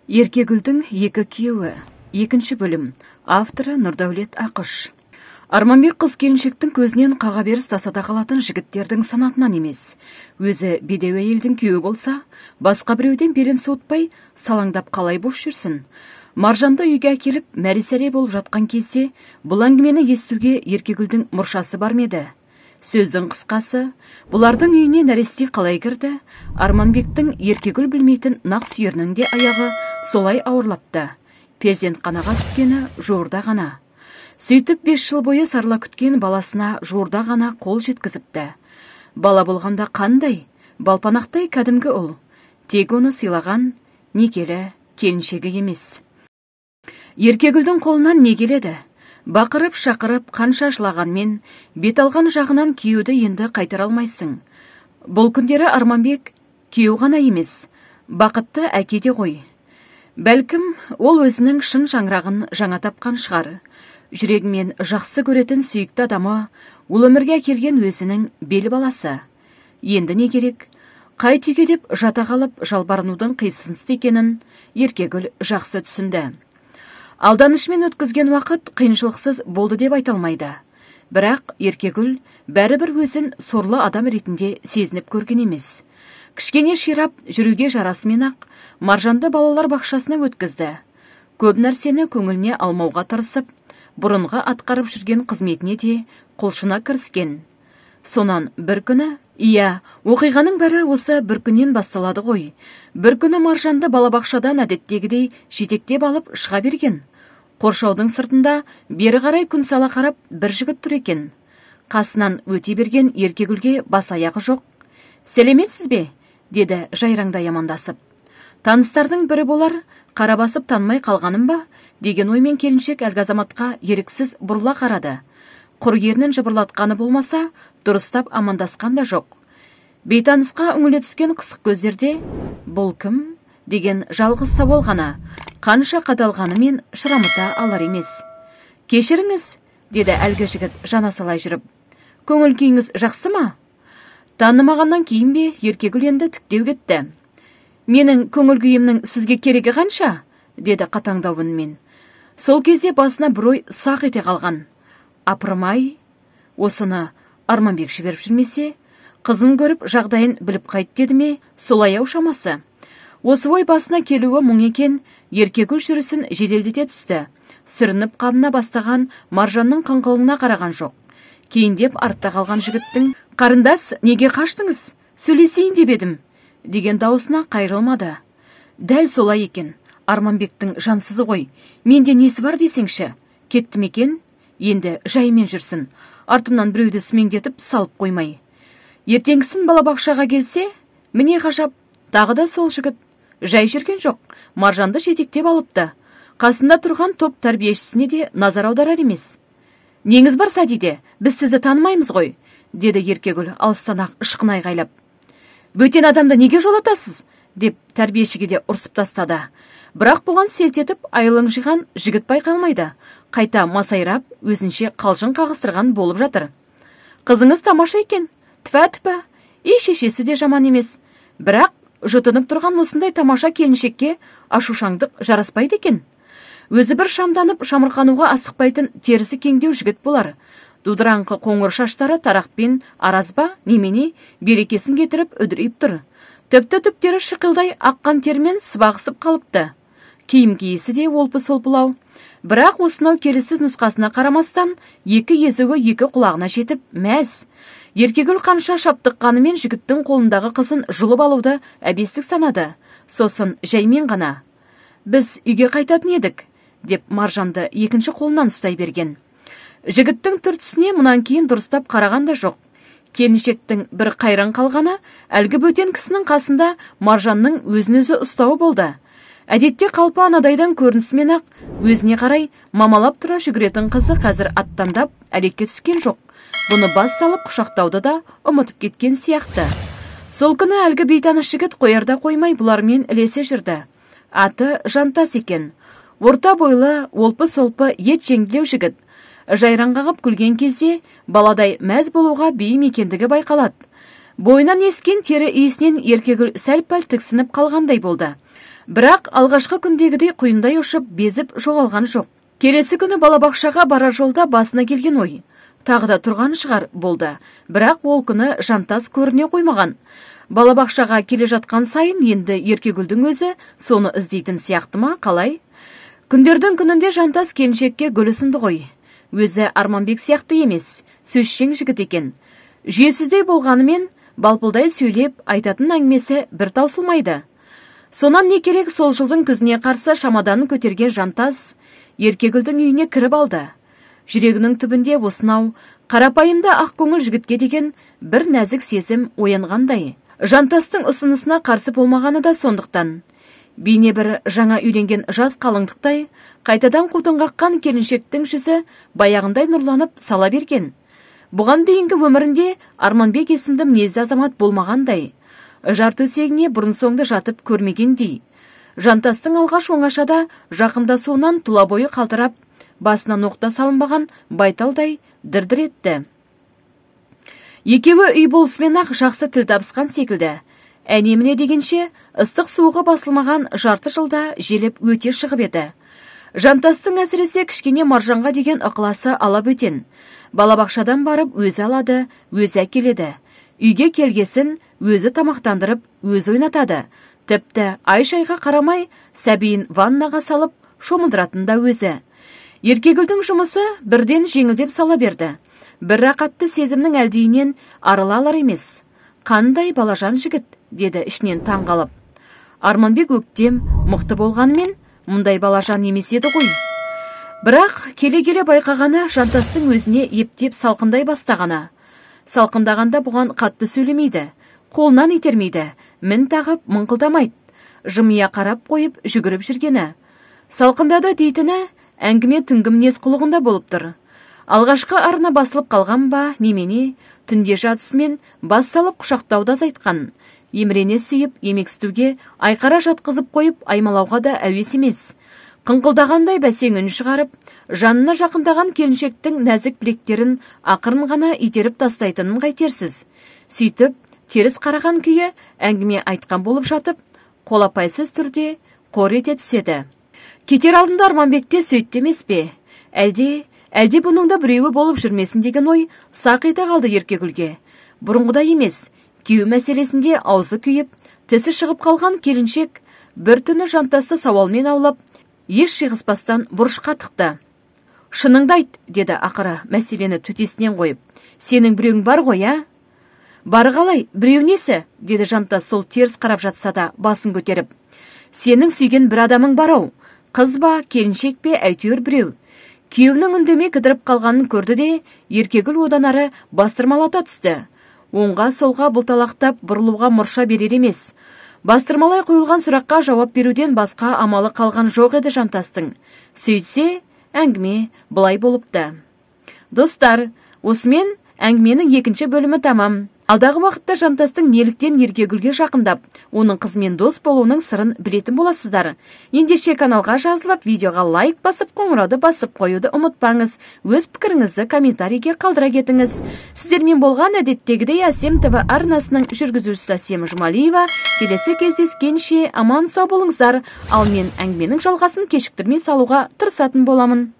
Еркегүлдің екі күйеуі. Екінші бөлім. Авторы Нұрдәулет Ақыш. Арманбек қыз-келіншектің көзінен қаға беріс тасада қалатын жігіттердің санатынан емес. Өзі бедеу әйелдің күйеуі болса, басқа біреуден берен суытпай, салаңдап қалай бош жүрсін. Маржанды үйге әкеліп, мәре-сәре болып жатқан кезде, бұл әңгімені естуге Еркегүлдің мұршасы бар меді. Сөздің қысқасы, бұлардың үйіне нәресте қалай кірді, Арманбектің Еркегүл білмейтін нақ сүйерінің де аяғы солай ауырлапты. Перзент қанаға түскені жуырда ғана. Сөйтіп 5 жыл бойы сарыла күткен баласына жуырда ғана қол жеткізіпті. Бала болғанда қандай, балпанақтай кәдімгі ұл. Тек оны сыйлаған некелі келіншегі емес. Еркегүлдің қолынан не келеді? Бақырып шақырып қанша жылағанмен, бет алған жағынан күйеуді енді қайтара алмайсың. Бұл күндері Арманбек күйеу ғана емес, бақытты әке де ғой. Бәлкім, ол өзінің шын жаңрағын жаңа тапқан шығар. Жүрегімен жақсы көретін сүйікті адамы, ол өмірге келген өзінің бел баласы. Енді не керек? Қай түйге деп жата қалып жалбарынудың қисынсыз екенін Еркегүл жақсы түсінді. Алданышмен өткізген уақыт қиыншылықсыз болды деп айталмайды. Бірақ Еркегүл бәрібір өзін сорлы адам ретінде сезініп көрген емес. Кішкене ширап жүруге жарасымен-ақ Маржанды балалар бақшасына өткізді. Көп нәрсені көңіліне алмауға тырысып, бұрынғы атқарып жүрген қызметіне де құлшына кіріскен. Сонан бір күні, оқиғаның бәрі осы бір күннен басталады ғой. Бір күні Маржанды балабақшадан әдеттегідей жетектеп алып шыға берген. Қоршаудың сыртында бері қарай күн сала қарап бір жігіт тұр екен. Қасынан өте берген Еркегүлге бас аяғы жоқ. «Сәлеметсіз бе?» деді жайраңдай амандасып. Таныстардың бірі болар, қара басып танымай қалғаным ба? Деген оймен келіншек әлгі азаматқа еріксіз бұрыла қарады. Құр ернін жыбырлатқаны болмаса, дұрыстап амандасқан да жоқ. Бейтанысқа үңіле түскен қысық көздерде «Бұл кім?» деген жалғыз сауал ғана, қанша қадалғанымен шырамыта алар емес. «Кешіріңіз», деді әлгі жігіт жана салай жүріп. «Көңіл күйіңіз жақсы ма?» Танымағаннан кейін бе Еркегүл енді тіктеу кетті. «Менің көңіл күйімнің сізге керегі қанша?» деді қатаңдау үнмен. Сол кезде басына бір ой сақ ете қалған. Апырмай, осыны Арманбек жіберіп жүрмесе, қызын көріп жағдайын біліп қайт деді ме, солай ау шамасы. Осы ой басына келуі мұң екен, Еркегүл жүрісін жеделдете түсті. Сүрініп қабына бастаған Маржанның қыңқылына қараған жоқ. Кейіндеп артта қалған жігіттің «Қарындас, неге қаштыңыз? Сөйлесейін деп едім» деген дауысына қайрылмады. Дәл солай екен. Арманбектің жансызы ғой. Менде несі бар десеңші? Кеттім екен? Енді жаймен жүрсін. Артымнан біреуді сүмеңдетіп салып қоймай. Ертеңгісін балабақшаға келсе, міне ғажап, тағы да сол жігіт. Жай жүрген жоқ. Маржанды жетектеп алыпты. Қасында тұрған топ тәрбиешісіне де назар аударар емес. «Неңіз бар Сәдиде? Біз сізді танымаймыз ғой», деді Еркегүл алыстан-ақ ышқына айғайлап. «Бөтен адамды неге жолатасыз?» деп тәрбиешіге де ұрсып тастады. Бірақ бұған селт етіп айылын жиған жігіт байқалмайды. Қайта масайрап, өзінше қалжың қағыстырған болып жатыр. «Қызыңыз тамаша екен. Тфә-тфә, шешесі де жаман емес. Бірақ жұтынып тұрған осындай тамаша келіншекке ашушаңдық жараспайды екен. Өзі бір шамданып шамырқануға асықпайтын терісі кеңдеу жігіт болар. Дудыраңқы қоңыр шаштары тарақпен аразба немене берекесін кетіріп үдірейіп тұр. Тіпті түптері шықылдай аққан термен сыбағысып қалыпты. Киім киесі де олпы-солпылау. Бірақ осынау келісіз нұсқасына қарамастан, екі езуі екі құлағына жетіп мәз. Еркегүл қанша шаптыққанымен жігіттің қолындағы қызын жұлып алуды әбестік санады. Сосын жаймен ғана «Біз үйге қайтатын едік», деп Маржанды екінші қолынан ұстай берген. Жігіттің түртісіне мұнан кейін дұрыстап қараған да жоқ. Келіншектің бір қайран қалғаны әлгі бөтен кісінің қасында Маржанның өзін-өзі ұстауы болды. Әдетте қалпы анадайдан көрінісімен ақ өзіне қарай мамалап тұра жүгіретін қызы қазір аттандап әлекке түскен жоқ. Бұны бас салып құшақтауды да ұмытып кеткен сияқты. Сол күні әлгі бейтаныс жігіт қоярда қоймай бұлармен ілесе жүрді. Аты Жантас екен. Орта бойлы, олпы-солпы ет жеңділеу жігіт. Жайраңғағып күлген кезде баладай мәз болуға бейім екендігі байқалады. Бойынан ескен тері иісінен Еркегүл сәл-пәл тіксініп қалғандай болды. Бірақ алғашқы күндегідей құйындай ұшып, безіп жоғалған жоқ. Келесі күні балабақшаға барар жолда басына келген ой. Тағы да тұрған шығар болды. Бірақ ол күні Жантас көріне қоймаған. Балабақшаға келе жатқан сайын енді Еркегүлдің өзі соны іздейтін сияқты ма, қалай? Күндердің күнінде Жантас келіншекке гүл ұсынды ғой. Өзі Арманбек сияқты емес, сөзшең жігіт екен. Жүйесіздей болғанымен, балпылдай сөйлеп, айтатын әңгімесі бір таусылмайды. Сонан не керек, сол жылдың күзіне қарсы шамаданын көтерген Жантас Еркегүлдің үйіне кіріп алды. Жүрегінің түбінде осынау қарапайымда ақ көңіл жігітке деген бір нәзік сезім оянғандай. Жантастың ұсынысына қарсы болмағаны да сондықтан. Бейне бір жаңа үйленген жас қалыңдықтай, қайтадан қутын қаққан келіншектің жүзі баяғындай нұрланып сала берген. Бұған дейінгі өмірінде Арманбек есімді мінезді азамат болмағандай. Жар төсегіне бұрын соңды жатып көрмегендей. Жантастың алғаш оңашада жақындасуынан тұла бойы қалтырап, басына ноқта салынбаған байталдай дір-дір етті. Екеуі үй болысымен-ақ жақсы тіл табысқан секілді. Әнеміне дегенше ыстық суығы басылмаған жарты жылда желіп өте шығып еді. Жантастың әсіресе кішкене Маржанға деген ықыласы алап өтен. Балабақшадан барып өзі алады, өзі әкеледі. Үйге келгесін өзі тамақтандырып, өзі ойнатады. Тіпті ай-шайға қарамай сәбиін ваннаға салып шомылдыратын да өзі. Еркегүлдің жұмысы бірден жеңілдеп сала берді. Бір рақатты сезімнің әлдейінен арыла алар емес. Қандай балажан жігіт, деді ішінен таңғалып. Арманбек өктем, мықты болғанымен, мұндай балажан емес еді ғой. Бірақ келе-келе байқағаны Жантастың өзіне ептеп салқындай бастағаны. Салқындағанда бұған қатты сөйлемейді, қолынан итермейді, мін тағып мыңқылдамайды. Жымия қарап қойып жүгіріп жүргені. Салқындады дейтіні әңгіме түнгі мінез құлығында болып тұр. Алғашқы арына басылып қалған ба, немене, түнде жатысымен бас салып құшақтауда азайтқан. Емірене сүйіп, емексітуге айқара жатқызып қойып, аймалауға да әуес емес. Қыңқылдағандай бәсең үн шығарып, жанына жақындаған келіншектің нәзік білектерін ақырын ғана итеріп тастайтынын қайтерсіз. Сөйтіп, теріс қараған күйі әңгіме айтқан болып жатып, қолапайсыз түрде қор ете түседі. Кетер алдында Арманбекте сөйтті емес пе? Әлде бұның да біреуі болып жүрмесін деген ой сақ ете қалды Еркегүлге. Бұрынғыдай емес, күйеу мәселесінде аузы күйіп, тісі шығып қалған келіншек бір түні Жантасты сауалмен аулап, еш жиғыспастан бұрышқа тықты. Шыныңды айт, деді ақыры мәселені төтесінен қойып. Сенің біреуің бар ғой, а? Бары қалай, біреу несі? Деді Жантас сол теріс қарап жатса да басын көтеріп. Сенің сүйген бір адамың бар-ау. Қыз ба, келіншек пе, әйтеуір біреу. Күйеуінің үндемей кідіріп қалғанын көрді де, Еркегүл одан ары бастырмалата түсті. Оңға солға бұлталақтап бұрылуға мұрша берер емес. Бастырмалай қойылған сұраққа жауап беруден басқа амалы қалған жоқ еді Жантастың. Сөйтсе, әңгіме былай болыпты. Достар, осымен әңгіменің екінші бөлімі тамам. Алдағы уақытта Жантастың неліктен Еркегүлге жақындап, оның қызымен дос болуының сырын білетін боласыздар. Ендеше каналға жазылып, видеоға лайк басып, қоңырауды басып қоюды ұмытпаңыз. Өз пікіріңізді комментарийге қалдыра кетіңіз. Сіздермен болған әдеттегідей Әсем ТВ арнасының жүргізушісі Әсем Жұмалиева. Келесі кездескенше аман сау болыңыздар. Ал мен әңгіменің жалғасын кешіктірмей салуға тырысатын боламын.